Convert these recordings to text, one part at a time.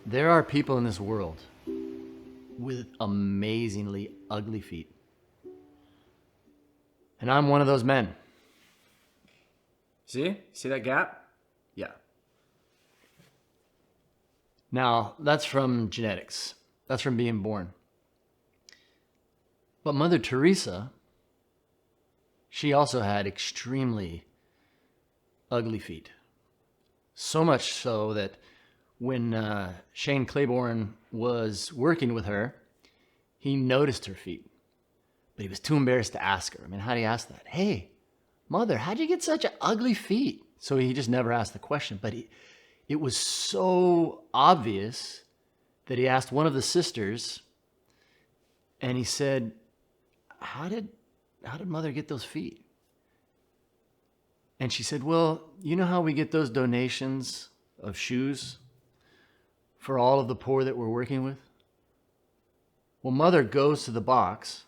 There are people in this world with amazingly ugly feet. And I'm one of those men. See that gap? Yeah. Now, that's from genetics. That's from being born. But Mother Teresa, she also had extremely ugly feet. So much so that when Shane Claiborne was working with her, he noticed her feet, but he was too embarrassed to ask her. I mean, how do you ask that? Hey, Mother, how'd you get such ugly feet? So he just never asked the question, but it was so obvious that he asked one of the sisters, and he said, how did Mother get those feet? And she said, well, you know how we get those donations of shoes for all of the poor that we're working with? Well, Mother goes to the box,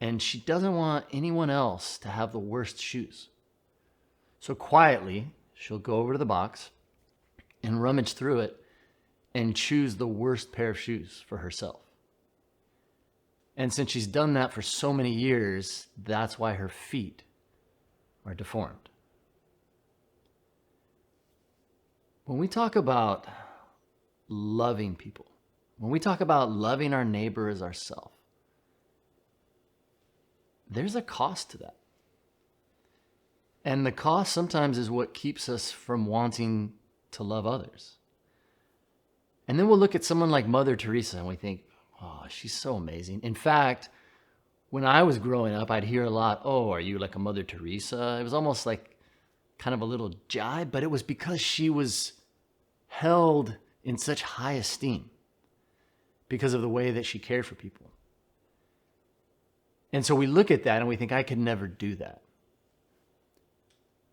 and she doesn't want anyone else to have the worst shoes. So quietly, she'll go over to the box and rummage through it and choose the worst pair of shoes for herself. And since she's done that for so many years, that's why her feet are deformed. When we talk about loving people, when we talk about loving our neighbor as ourselves, there's a cost to that. And the cost sometimes is what keeps us from wanting to love others. And then we'll look at someone like Mother Teresa and we think, oh, she's so amazing. In fact, when I was growing up, I'd hear a lot, oh, are you like a Mother Teresa? It was almost like kind of a little jibe, but it was because she was held in such high esteem because of the way that she cared for people. And so we look at that and we think, I could never do that.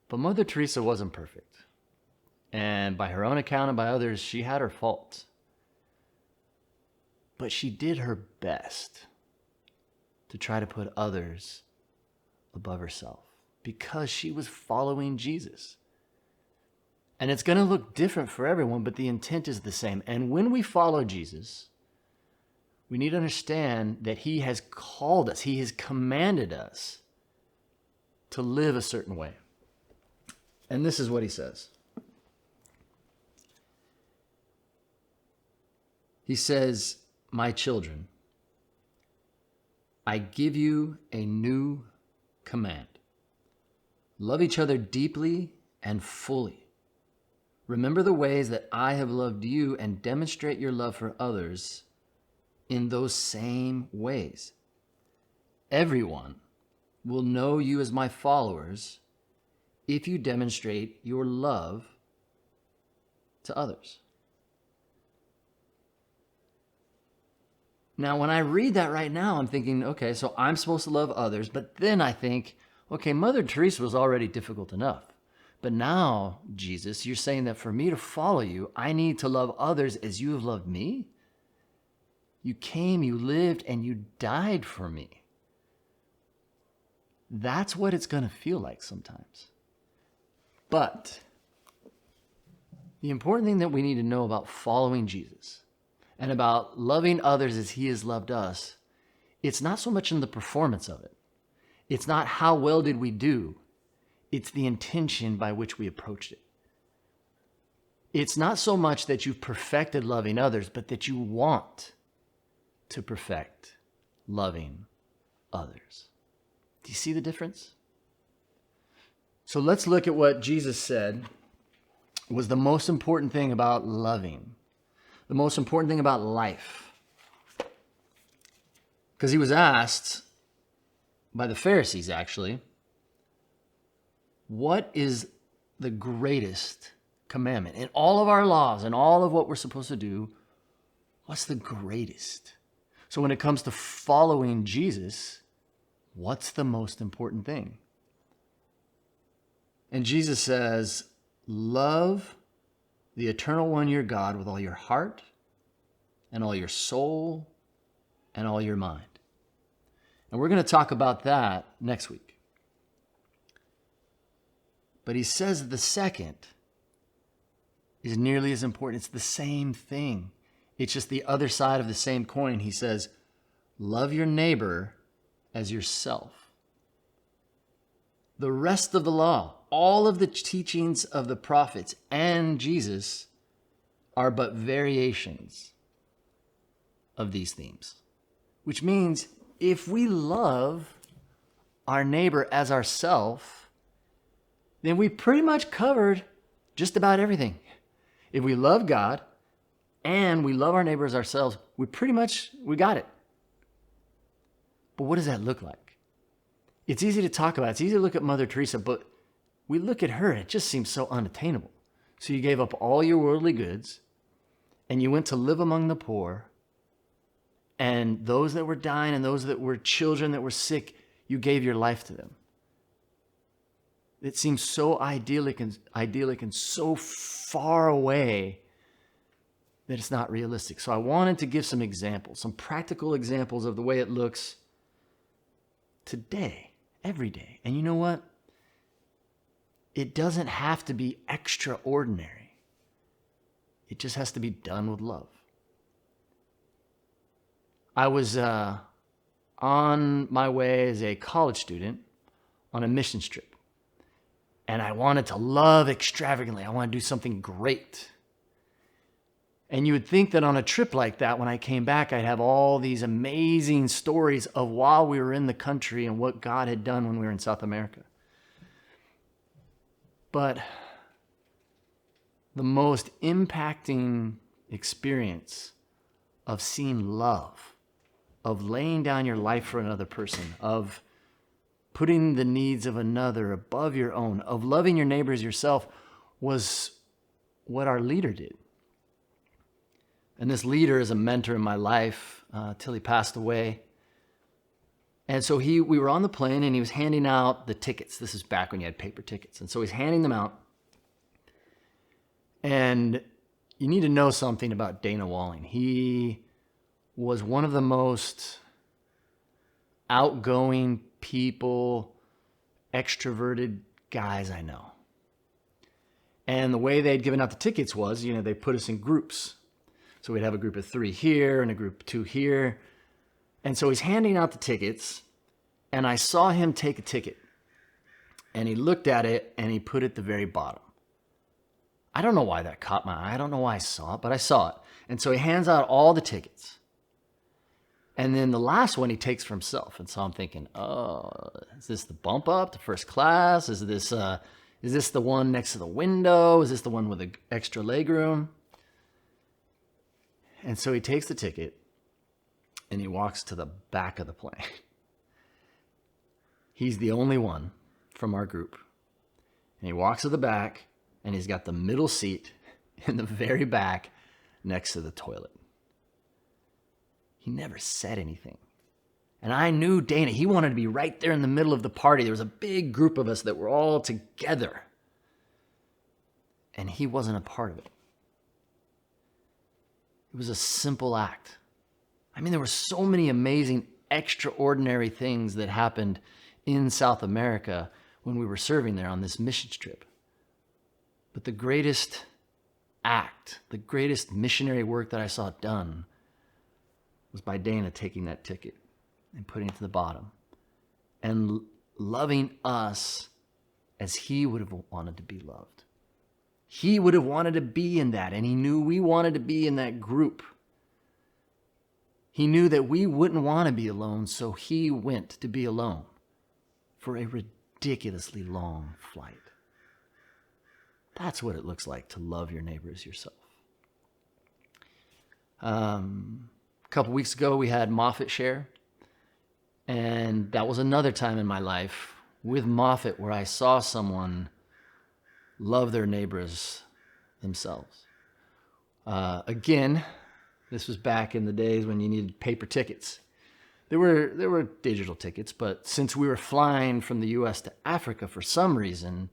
But Mother Teresa wasn't perfect. And by her own account and by others, she had her faults. But she did her best to try to put others above herself because she was following Jesus. And it's going to look different for everyone, but the intent is the same. And when we follow Jesus, we need to understand that he has called us, he has commanded us to live a certain way. And this is what he says. He says, my children, I give you a new command. Love each other deeply and fully. Remember the ways that I have loved you and demonstrate your love for others in those same ways. Everyone will know you as my followers if you demonstrate your love to others. Now, when I read that right now, I'm thinking, okay, so I'm supposed to love others, but then I think, okay, Mother Teresa was already difficult enough. But now, Jesus, you're saying that for me to follow you, I need to love others as you have loved me? You came, you lived, and you died for me. That's what it's going to feel like sometimes. But the important thing that we need to know about following Jesus and about loving others as he has loved us, it's not so much in the performance of it. It's not how well did we do. It's the intention by which we approached it. It's not so much that you've perfected loving others, but that you want to perfect loving others. Do you see the difference? So let's look at what Jesus said was the most important thing about loving, the most important thing about life. Because he was asked by the Pharisees, actually, what is the greatest commandment? In all of our laws and all of what we're supposed to do, what's the greatest? So when it comes to following Jesus, what's the most important thing? And Jesus says, love the eternal one, your God, with all your heart and all your soul and all your mind. And we're going to talk about that next week. But he says the second is nearly as important. It's the same thing. It's just the other side of the same coin. He says, love your neighbor as yourself. The rest of the law, all of the teachings of the prophets and Jesus are but variations of these themes, which means if we love our neighbor as ourself, then we pretty much covered just about everything. If we love God and we love our neighbor as ourselves, we got it. But what does that look like? It's easy to talk about. It's easy to look at Mother Teresa, but we look at her and it just seems so unattainable. So you gave up all your worldly goods and you went to live among the poor, and those that were dying and those that were children that were sick, you gave your life to them. It seems so idyllic and so far away that it's not realistic. So I wanted to give some examples, some practical examples of the way it looks today, every day. And you know what? It doesn't have to be extraordinary. It just has to be done with love. I was on my way as a college student on a missions trip. And I wanted to love extravagantly. I wanted to do something great. And you would think that on a trip like that, when I came back, I'd have all these amazing stories of while we were in the country and what God had done when we were in South America. But the most impacting experience of seeing love, of laying down your life for another person, of putting the needs of another above your own, of loving your neighbor as yourself, was what our leader did. And this leader is a mentor in my life till he passed away. And so we were on the plane and he was handing out the tickets. This is back when you had paper tickets. And so he's handing them out. And you need to know something about Dana Walling. He was one of the most outgoing people, extroverted guys I know. And the way they'd given out the tickets was, they put us in groups. So we'd have a group of 3 here and a group of 2 here. And so he's handing out the tickets, and I saw him take a ticket. And he looked at it, and he put it at the very bottom. I don't know why that caught my eye. I don't know why I saw it, but I saw it. And so he hands out all the tickets. And then the last one he takes for himself. And so I'm thinking, is this the bump up to first class? Is this the one next to the window? Is this the one with the extra legroom? And so he takes the ticket and he walks to the back of the plane. He's the only one from our group. And he walks to the back and he's got the middle seat in the very back next to the toilet. He never said anything. And I knew Dana, he wanted to be right there in the middle of the party. There was a big group of us that were all together. And he wasn't a part of it. It was a simple act. I mean, there were so many amazing, extraordinary things that happened in South America when we were serving there on this missions trip. But the greatest act, the greatest missionary work that I saw done was by Dana taking that ticket and putting it to the bottom and loving us as he would have wanted to be loved. He would have wanted to be in that, and he knew we wanted to be in that group. He knew that we wouldn't want to be alone, so he went to be alone for a ridiculously long flight. That's what it looks like to love your neighbor as yourself. A couple weeks ago, we had Moffat share, and that was another time in my life with Moffat where I saw someone love their neighbors themselves. Again, this was back in the days when you needed paper tickets. There were digital tickets, but since we were flying from the U.S. to Africa for some reason,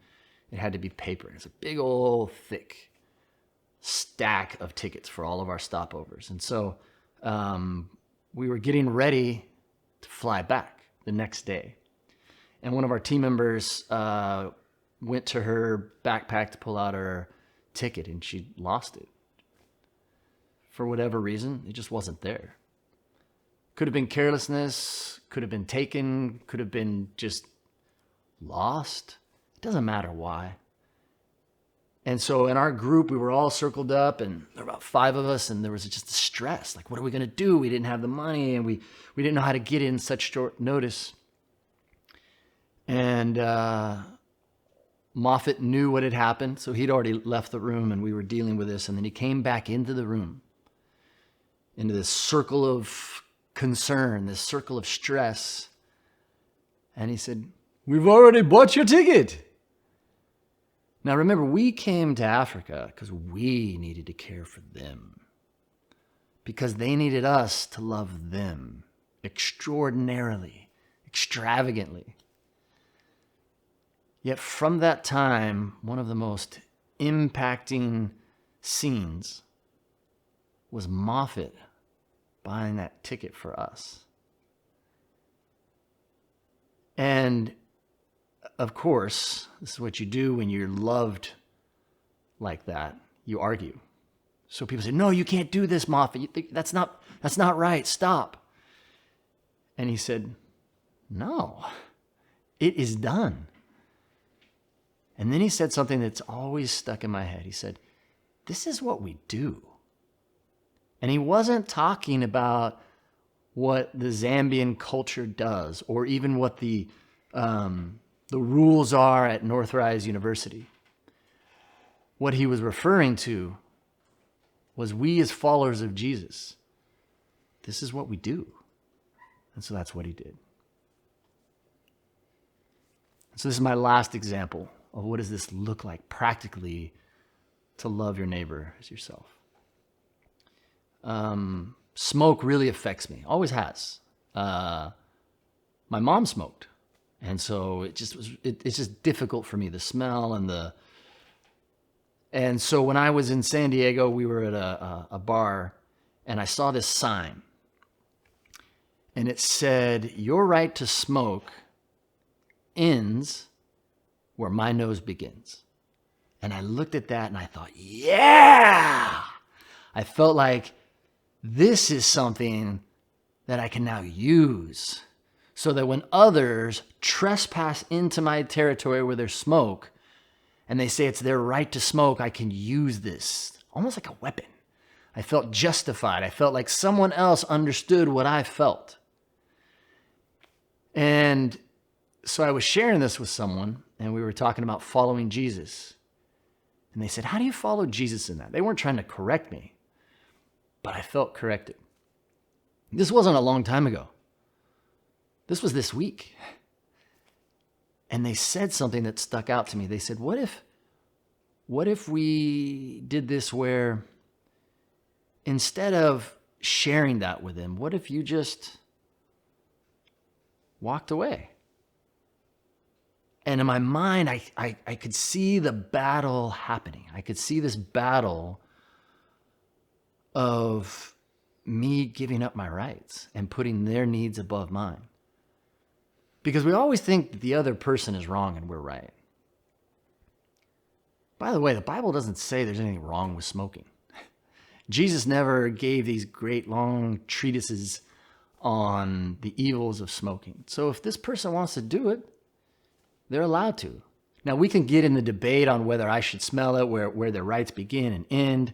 it had to be paper. It's a big old thick stack of tickets for all of our stopovers. And so we were getting ready to fly back the next day. And one of our team members went to her backpack to pull out her ticket and she lost it. For whatever reason, it just wasn't there. Could have been carelessness, could have been taken, could have been just lost. It doesn't matter why. And so in our group, we were all circled up, and there were about 5 of us, and there was just a stress. Like, what are we going to do? We didn't have the money, and we didn't know how to get in such short notice. And Moffat knew what had happened, so he'd already left the room, and we were dealing with this. And then he came back into the room, into this circle of concern, this circle of stress. And he said, "We've already bought your ticket." Now remember, we came to Africa because we needed to care for them. Because they needed us to love them extraordinarily, extravagantly. Yet from that time, one of the most impacting scenes was Moffat buying that ticket for us. And of course, this is what you do when you're loved like that. You argue. So people say, "No, you can't do this, Moffat. That's not right. Stop." And he said, "No, it is done." And then he said something that's always stuck in my head. He said, "This is what we do." And he wasn't talking about what the Zambian culture does, or even what the rules are at Northrise University. What he was referring to was we as followers of Jesus. This is what we do. And so that's what he did. So this is my last example of what does this look like practically to love your neighbor as yourself. Smoke really affects me. Always has. My mom smoked. And so it's just difficult for me, the smell and so when I was in San Diego, we were at a bar, and I saw this sign, and it said, "Your right to smoke ends where my nose begins." And I looked at that and I thought, yeah! I felt like this is something that I can now use, so that when others trespass into my territory with their smoke, and they say it's their right to smoke, I can use this almost like a weapon. I felt justified. I felt like someone else understood what I felt. And so I was sharing this with someone, and we were talking about following Jesus. And they said, "How do you follow Jesus in that?" They weren't trying to correct me, but I felt corrected. This wasn't a long time ago. This was this week. And they said something that stuck out to me. They said, what if we did this where instead of sharing that with them, what if you just walked away? And in my mind, I could see the battle happening. I could see this battle of me giving up my rights and putting their needs above mine. Because we always think that the other person is wrong and we're right. By the way, the Bible doesn't say there's anything wrong with smoking. Jesus never gave these great long treatises on the evils of smoking. So if this person wants to do it, they're allowed to. Now, we can get in the debate on whether I should smell it, where their rights begin and end.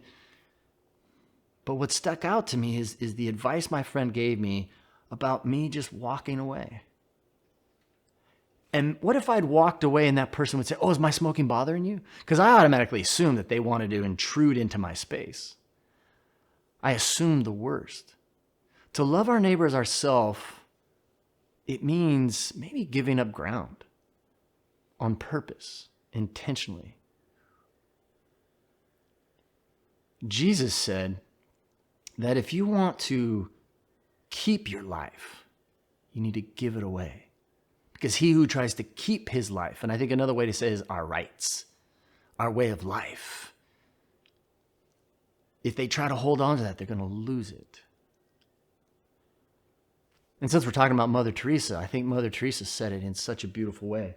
But what stuck out to me is the advice my friend gave me about me just walking away. And what if I'd walked away and that person would say, "Oh, is my smoking bothering you?" Because I automatically assumed that they wanted to intrude into my space. I assumed the worst. To love our neighbor as ourselves, it means maybe giving up ground on purpose, intentionally. Jesus said that if you want to keep your life, you need to give it away. Because he who tries to keep his life, and I think another way to say it is our rights, our way of life, if they try to hold on to that, they're going to lose it. And since we're talking about Mother Teresa, I think Mother Teresa said it in such a beautiful way.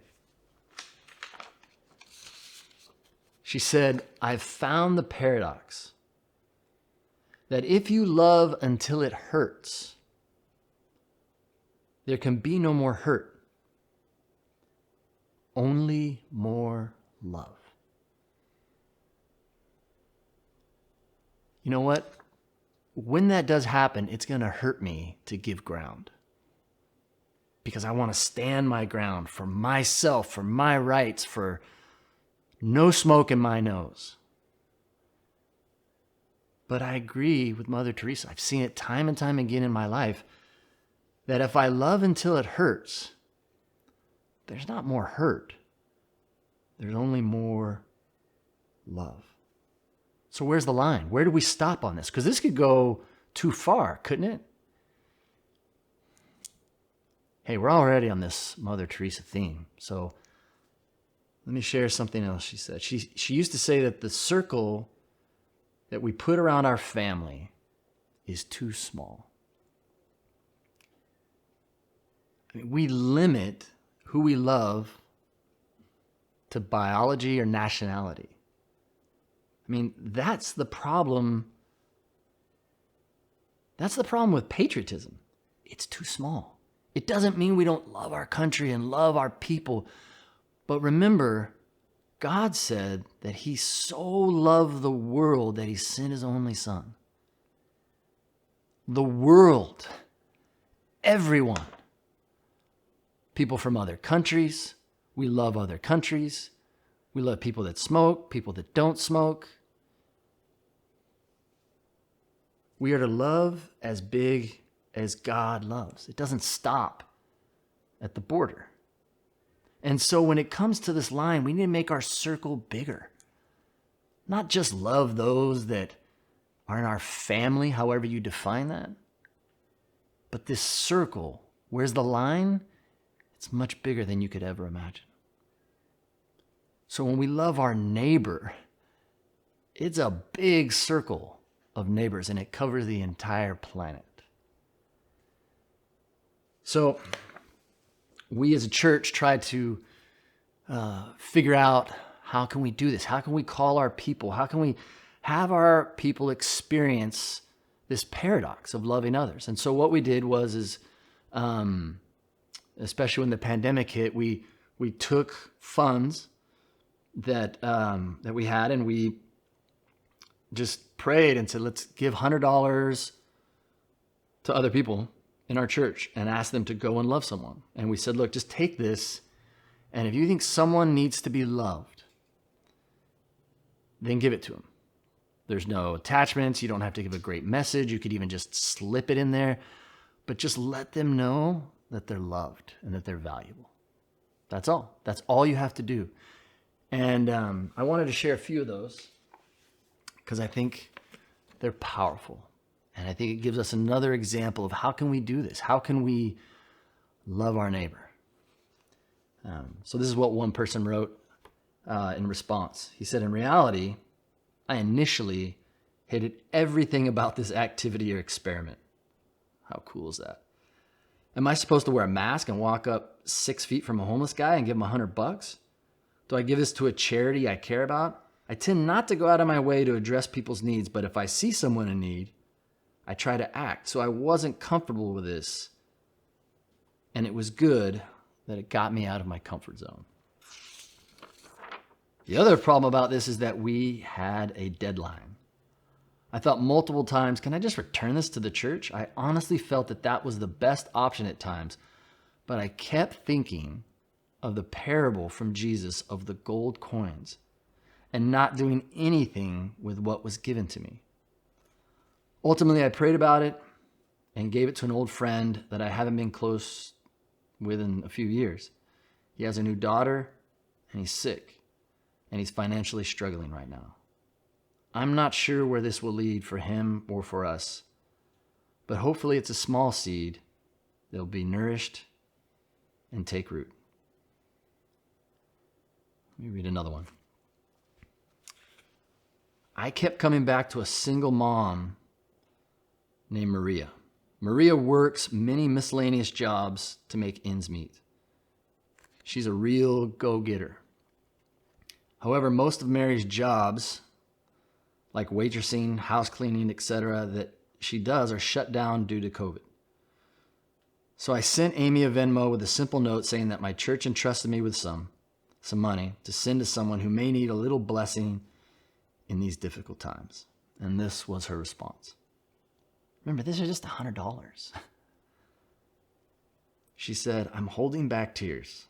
She said, I've found the paradox that if you love until it hurts, there can be no more hurt, only more love. You know what? When that does happen, it's going to hurt me to give ground. Because I want to stand my ground for myself, for my rights, for no smoke in my nose. But I agree with Mother Teresa. I've seen it time and time again in my life that if I love until it hurts, there's not more hurt. There's only more love. So where's the line? Where do we stop on this? Because this could go too far, couldn't it? Hey, we're already on this Mother Teresa theme. So let me share something else she said. She used to say that the circle that we put around our family is too small. I mean, we limit who we love to biology or nationality. I mean, that's the problem. That's the problem with patriotism. It's too small. It doesn't mean we don't love our country and love our people. But remember, God said that he so loved the world that he sent his only son. The world. Everyone. People from other countries. We love other countries. We love people that smoke, people that don't smoke. We are to love as big as God loves. It doesn't stop at the border. And so when it comes to this line, we need to make our circle bigger. Not just love those that are in our family, however you define that. But this circle, where's the line? It's much bigger than you could ever imagine. So when we love our neighbor, it's a big circle of neighbors, and it covers the entire planet. So we as a church try to figure out, how can we do this? How can we call our people? How can we have our people experience this paradox of loving others? And so what we did was, especially when the pandemic hit, we took funds that we had, and we just prayed and said, let's give $100 to other people in our church and ask them to go and love someone. And we said, look, just take this, and if you think someone needs to be loved, then give it to them. There's no attachments. You don't have to give a great message. You could even just slip it in there, but just let them know that they're loved and that they're valuable. That's all. That's all you have to do. And I wanted to share a few of those because I think they're powerful. And I think it gives us another example of how can we do this? How can we love our neighbor? So this is what one person wrote in response. He said, in reality, I initially hated everything about this activity or experiment. How cool is that? Am I supposed to wear a mask and walk up 6 feet from a homeless guy and give him $100? Do I give this to a charity I care about? I tend not to go out of my way to address people's needs, but if I see someone in need, I try to act. So I wasn't comfortable with this, and it was good that it got me out of my comfort zone. The other problem about this is that we had a deadline. I thought multiple times, can I just return this to the church? I honestly felt that that was the best option at times, but I kept thinking of the parable from Jesus of the gold coins and not doing anything with what was given to me. Ultimately, I prayed about it and gave it to an old friend that I haven't been close with in a few years. He has a new daughter, and he's sick, and he's financially struggling right now. I'm not sure where this will lead for him or for us, but hopefully it's a small seed that will be nourished and take root. Let me read another one. I kept coming back to a single mom named Maria. Maria works many miscellaneous jobs to make ends meet. She's a real go-getter. However, most of Mary's jobs, like waitressing, house cleaning, etc., that she does are shut down due to COVID. So I sent Amy a Venmo with a simple note saying that my church entrusted me with some money to send to someone who may need a little blessing in these difficult times. And this was her response. Remember, these are just $100. She said, I'm holding back tears.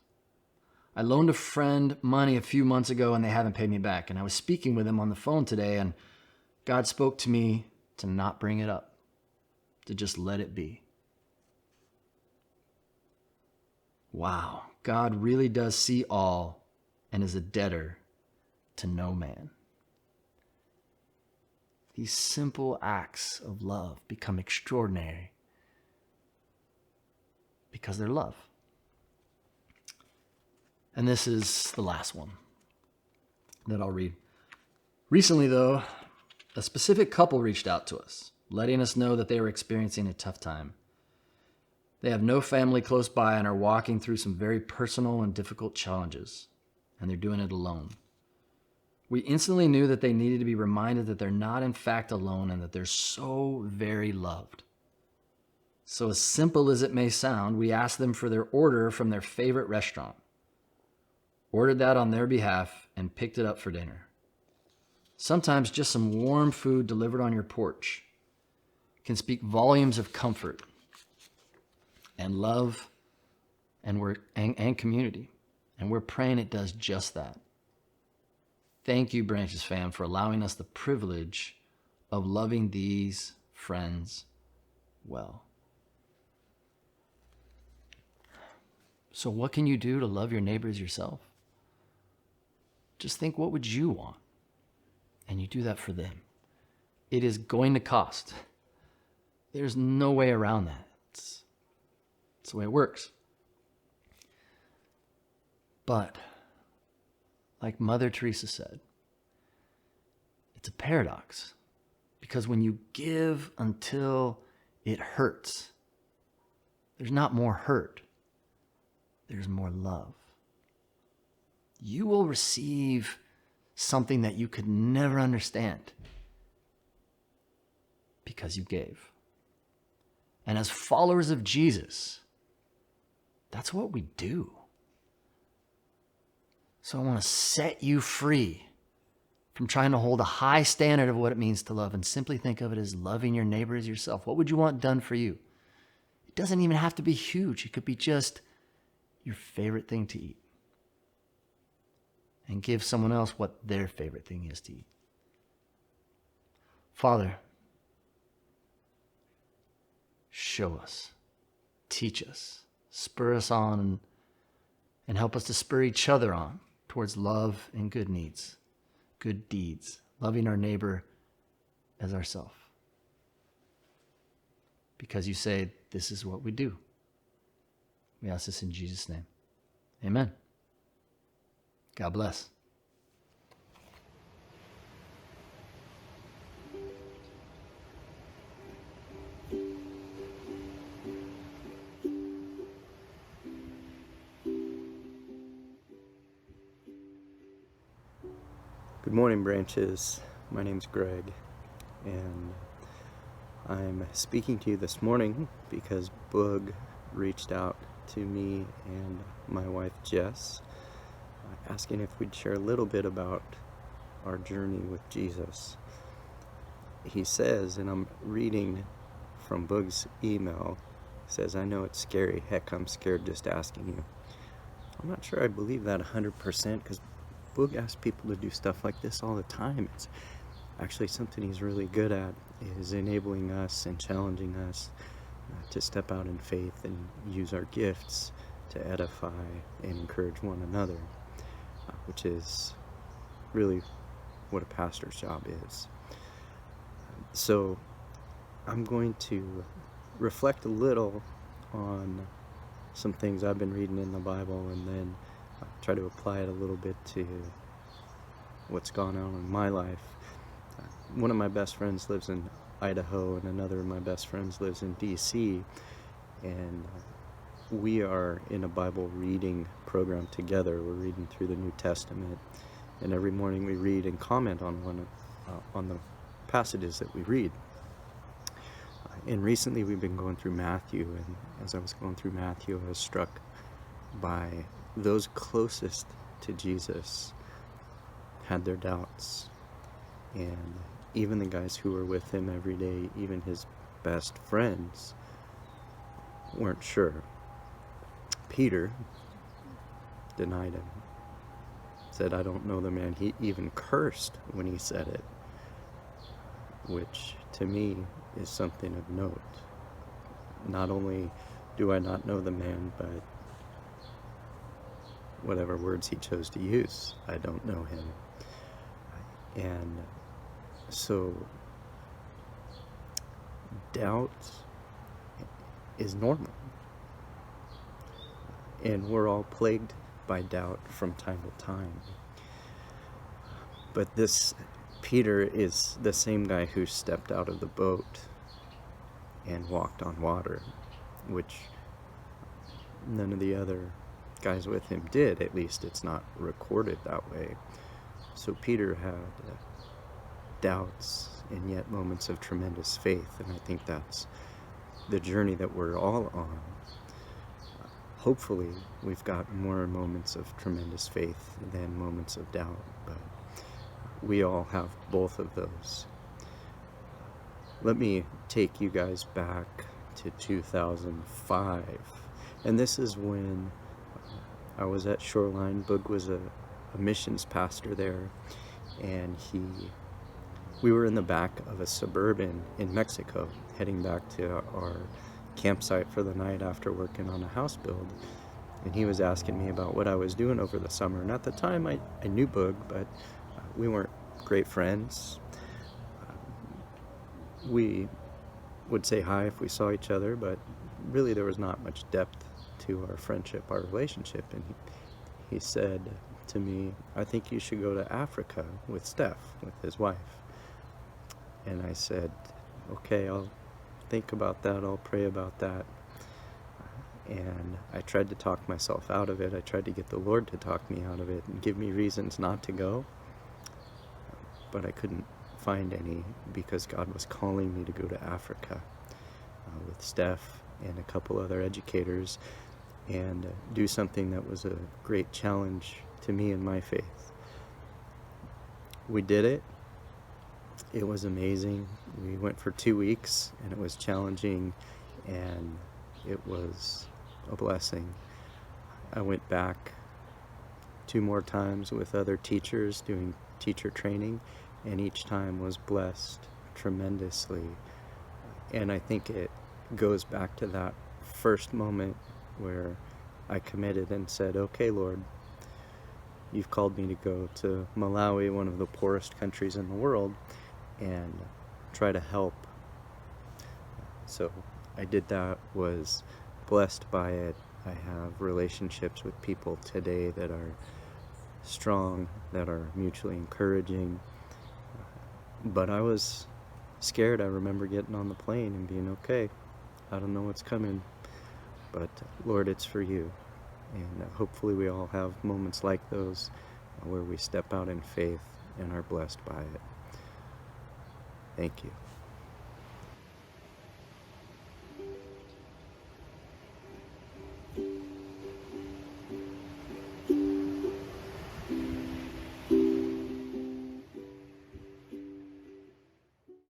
I loaned a friend money a few months ago and they haven't paid me back. And I was speaking with him on the phone today and God spoke to me to not bring it up, to just let it be. Wow, God really does see all and is a debtor to no man. These simple acts of love become extraordinary because they're love. And this is the last one that I'll read. Recently, though, a specific couple reached out to us, letting us know that they were experiencing a tough time. They have no family close by and are walking through some very personal and difficult challenges, and they're doing it alone. We instantly knew that they needed to be reminded that they're not in fact alone and that they're so very loved. So as simple as it may sound, we asked them for their order from their favorite restaurant, ordered that on their behalf, and picked it up for dinner. Sometimes just some warm food delivered on your porch can speak volumes of comfort and love and community. And we're praying it does just that. Thank you, Branches fam, for allowing us the privilege of loving these friends well. So what can you do to love your neighbors yourself? Just think, what would you want? And you do that for them. It is going to cost. There's no way around that. It's the way it works. But, like Mother Theresa said, it's a paradox. Because when you give until it hurts, there's not more hurt. There's more love. You will receive something that you could never understand because you gave. And as followers of Jesus, that's what we do. So I want to set you free from trying to hold a high standard of what it means to love and simply think of it as loving your neighbor as yourself. What would you want done for you? It doesn't even have to be huge. It could be just your favorite thing to eat. And give someone else what their favorite thing is to eat. Father, show us, teach us, spur us on, and help us to spur each other on towards love and good deeds, loving our neighbor as ourselves. Because you say this is what we do. We ask this in Jesus' name. Amen. God bless. Good morning, Branches. My name's Greg, and I'm speaking to you this morning because Boog reached out to me and my wife Jess, asking if we'd share a little bit about our journey with Jesus. He says, and I'm reading from Boog's email, says, I know it's scary. Heck, I'm scared just asking you. I'm not sure I believe that 100% because Boog asks people to do stuff like this all the time. It's actually something he's really good at, is enabling us and challenging us to step out in faith and use our gifts to edify and encourage one another, which is really what a pastor's job is. So I'm going to reflect a little on some things I've been reading in the Bible and then try to apply it a little bit to what's gone on in my life. One of my best friends lives in Idaho and another of my best friends lives in DC, and we are in a Bible reading program together. We're reading through the New Testament, and every morning we read and comment on on the passages that we read. And recently we've been going through Matthew, and as I was going through Matthew, I was struck by those closest to Jesus had their doubts. And even the guys who were with him every day, even his best friends, weren't sure. Peter denied him, said, "I don't know the man." He even cursed when he said it, which to me is something of note. Not only do I not know the man, but whatever words he chose to use, I don't know him. And so doubt is normal. And we're all plagued by doubt from time to time. But this Peter is the same guy who stepped out of the boat and walked on water, which none of the other guys with him did. At least it's not recorded that way. So Peter had doubts and yet moments of tremendous faith, and I think that's the journey that we're all on. Hopefully we've got more moments of tremendous faith than moments of doubt, but we all have both of those. Let me take you guys back to 2005, and this is when I was at Shoreline. Boog was a missions pastor there, and we were in the back of a Suburban in Mexico, heading back to our campsite for the night after working on a house build. And he was asking me about what I was doing over the summer. And at the time, I knew Boog, but we weren't great friends. We would say hi if we saw each other, but really there was not much depth to our friendship, our relationship. And he said to me, "I think you should go to Africa with Steph, with his wife." And I said, "Okay, I'll think about that, I'll pray about that." And I tried to talk myself out of it. I tried to get the Lord to talk me out of it and give me reasons not to go, but I couldn't find any, because God was calling me to go to Africa with Steph and a couple other educators, and do something that was a great challenge to me in my faith. We did it. It was amazing. We went for 2 weeks, and it was challenging, and it was a blessing. I went back 2 more times with other teachers doing teacher training, and each time was blessed tremendously. And I think it goes back to that first moment where I committed and said, "Okay, Lord, you've called me to go to Malawi, one of the poorest countries in the world, and try to help." So I did that, was blessed by it. I have relationships with people today that are strong, that are mutually encouraging. But I was scared. I remember getting on the plane and being, "Okay, I don't know what's coming, but Lord, it's for you." And hopefully we all have moments like those where we step out in faith and are blessed by it. Thank you.